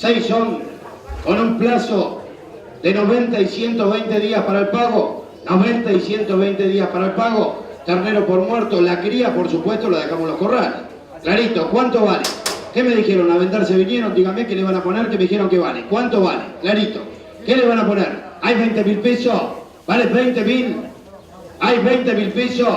6 son con un plazo de 90 y 120 días para el pago. 90 y 120 días para el pago. Ternero por muerto, la cría, por supuesto, lo dejamos en los corrales. Clarito, ¿cuánto vale? ¿Qué me dijeron? A venderse vinieron, dígame qué le van a poner, que me dijeron que vale. ¿Cuánto vale? Clarito. ¿Qué le van a poner? ¿Hay 20.000 pesos? ¿Vale 20.000? ¿Hay 20.000 pesos?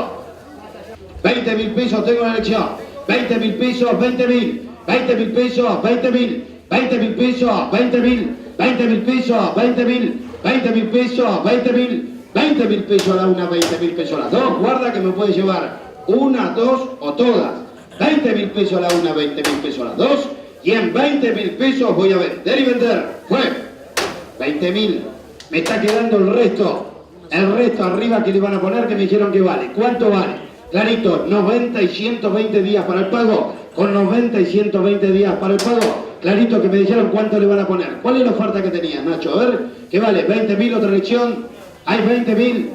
20.000 pesos, tengo la elección. 20.000 pesos, 20.000. 20.000 pesos, 20.000. 20.000 pesos, 20.000. 20.000 pesos, 20.000. 20.000 pesos, 20.000. 20.000 pesos a la una, 20.000 pesos a las dos. Guarda que me puede llevar una, dos o todas. 20.000 pesos a la una, 20.000 pesos a las dos. Y en 20.000 pesos voy a vender y vender. Fue 20.000. Me está quedando el resto. El resto arriba que le van a poner, que me dijeron que vale. ¿Cuánto vale? Clarito, 90 y 120 días para el pago. Con 90 y 120 días para el pago. Clarito que me dijeron cuánto le van a poner. ¿Cuál es la oferta que tenía, Nacho? A ver, ¿qué vale? 20.000, otra elección. Hay 20.000.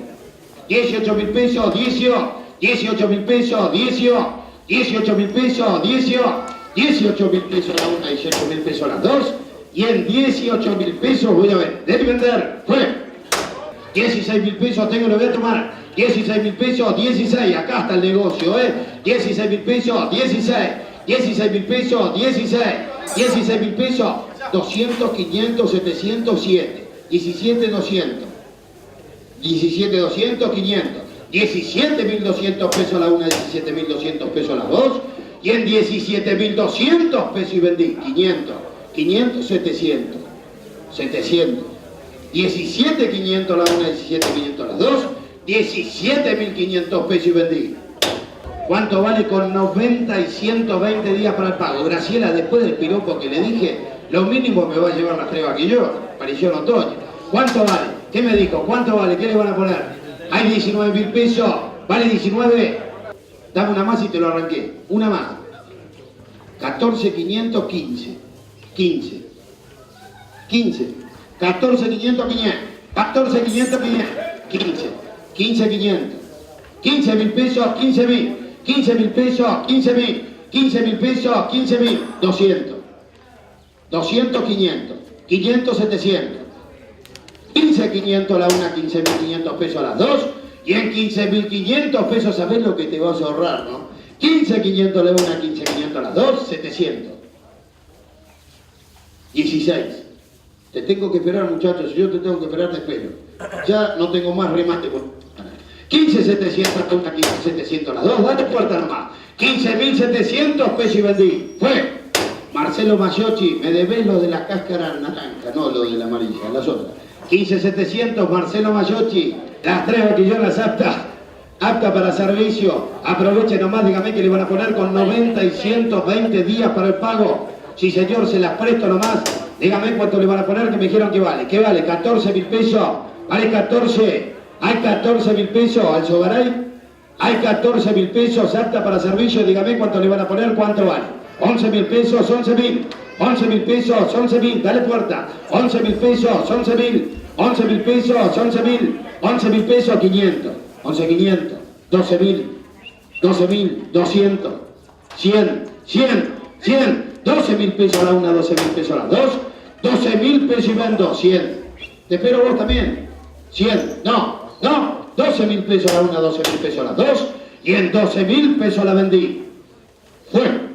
18.000 pesos, 18.000 pesos, 18.000 pesos, 18.000 pesos a la una, 18.000 pesos a las dos. Y en 18.000 pesos voy a vender y vender. Fue 16.000 pesos, tengo, lo voy a tomar. 16.000 pesos, 16, acá está el negocio, 16.000 pesos, 16. 16.000 pesos, 16. 16.000 pesos, 200, 500, 700, 7. 17, 200. 17.200, 500. 17.200 pesos a la una, 17.200 pesos a las dos. Y en 17.200 pesos y vendí 500. 500, 700. 700. 17.500 a la una, 17.500 a las dos. 17.500 pesos y vendí. ¿Cuánto vale con 90 y 120 días para el pago? Graciela, después del piropo que le dije, lo mínimo me va a llevar la treva que yo. Pareció en otoño. ¿Cuánto vale? ¿Qué me dijo? ¿Cuánto vale? ¿Qué le van a poner? Hay 19.000 pesos. ¿Vale 19? Dame una más y te lo arranqué. Una más. 14.500, 15. 15. 15. 14.500, 500. 14.500, 500. 15. 15.500. 15.000 pesos, 15.000. 15.000 pesos, 15.000. 15.000 pesos, 15.000. 200. 200, 500. 500, 700. 15.500 a la una, 15.500 pesos a las dos. Y en 15.500 pesos, ¿sabés lo que te vas a ahorrar, no? 15.500 a la una, 15.500 a las dos, 700. 16. Te tengo que esperar, muchachos. Si yo te tengo que esperar, te espero. Ya no tengo más remate. 15.700 a una, 15.700 a las dos. Dale puerta nomás. 15.700 pesos y vendí. Fue Marcelo Mayochi. Me debes lo de la cáscara naranja, no lo de la amarilla, las otras. 15.700, Marcelo Mayochi, las tres vaquillonas apta para servicio. Aprovechen nomás, dígame que le van a poner con 90 y 120 días para el pago. Sí señor, se las presto nomás. Dígame cuánto le van a poner, que me dijeron que vale. ¿Qué vale? 14.000 pesos. Vale 14. Hay 14.000 pesos al Sogaray. Hay 14.000 pesos apta para servicio. Dígame cuánto le van a poner, cuánto vale. 11.000 pesos, 11.000. 11.000 pesos, 11.000, dale puerta. 11.000 pesos, 11.000. 11.000 pesos, 11.000. 11.000 pesos, 500. 11.500. 12.000. 12.000, 200. 100. 100. 100. 12.000 pesos a la una, 12.000 pesos a las dos. 12.000 pesos y vendo. 100. Te espero vos también. 100. No. 12.000 pesos a la una, 12.000 pesos a las dos. Y en 12.000 pesos la vendí. Fue.